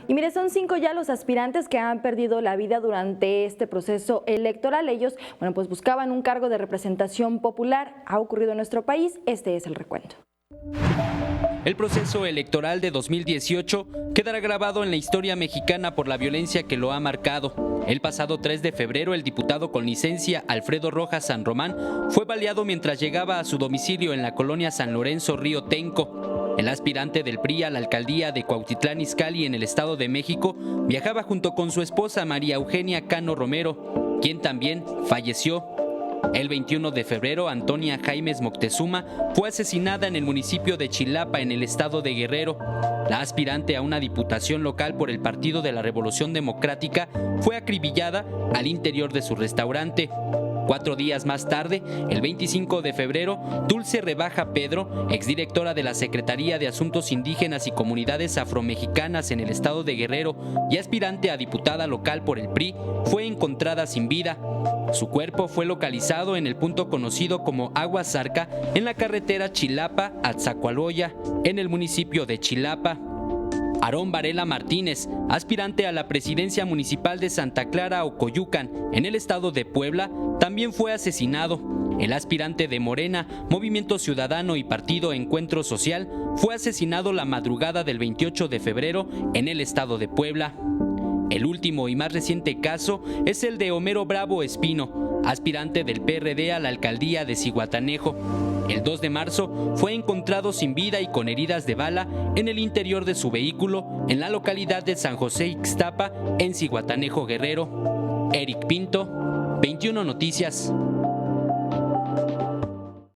Y mire, son 5 ya los aspirantes que han perdido la vida durante este proceso electoral. Ellos, pues buscaban un cargo de representación popular. Ha ocurrido en nuestro país. Este es el recuento. El proceso electoral de 2018 quedará grabado en la historia mexicana por la violencia que lo ha marcado. El pasado 3 de febrero, el diputado con licencia Alfredo Rojas San Román fue baleado mientras llegaba a su domicilio en la colonia San Lorenzo Río Tenco. El aspirante del PRI a la alcaldía de Cuautitlán Izcalli en el Estado de México viajaba junto con su esposa María Eugenia Cano Romero, quien también falleció. El 21 de febrero, Antonia Jaimes Moctezuma fue asesinada en el municipio de Chilapa, en el estado de Guerrero. La aspirante a una diputación local por el Partido de la Revolución Democrática fue acribillada al interior de su restaurante. 4 días más tarde, el 25 de febrero, Dulce Rebaja Pedro, exdirectora de la Secretaría de Asuntos Indígenas y Comunidades Afromexicanas en el estado de Guerrero y aspirante a diputada local por el PRI, fue encontrada sin vida. Su cuerpo fue localizado en el punto conocido como Agua Zarca, en la carretera Chilapa-Atzacoaloya, en el municipio de Chilapa. Aarón Varela Martínez, aspirante a la presidencia municipal de Santa Clara Ocoyucan, en el estado de Puebla, también fue asesinado. El aspirante de Morena, Movimiento Ciudadano y Partido Encuentro Social, fue asesinado la madrugada del 28 de febrero en el estado de Puebla. El último y más reciente caso es el de Homero Bravo Espino, aspirante del PRD a la alcaldía de Zihuatanejo. El 2 de marzo fue encontrado sin vida y con heridas de bala en el interior de su vehículo en la localidad de San José Ixtapa, en Zihuatanejo, Guerrero. Eric Pinto, 21 Noticias.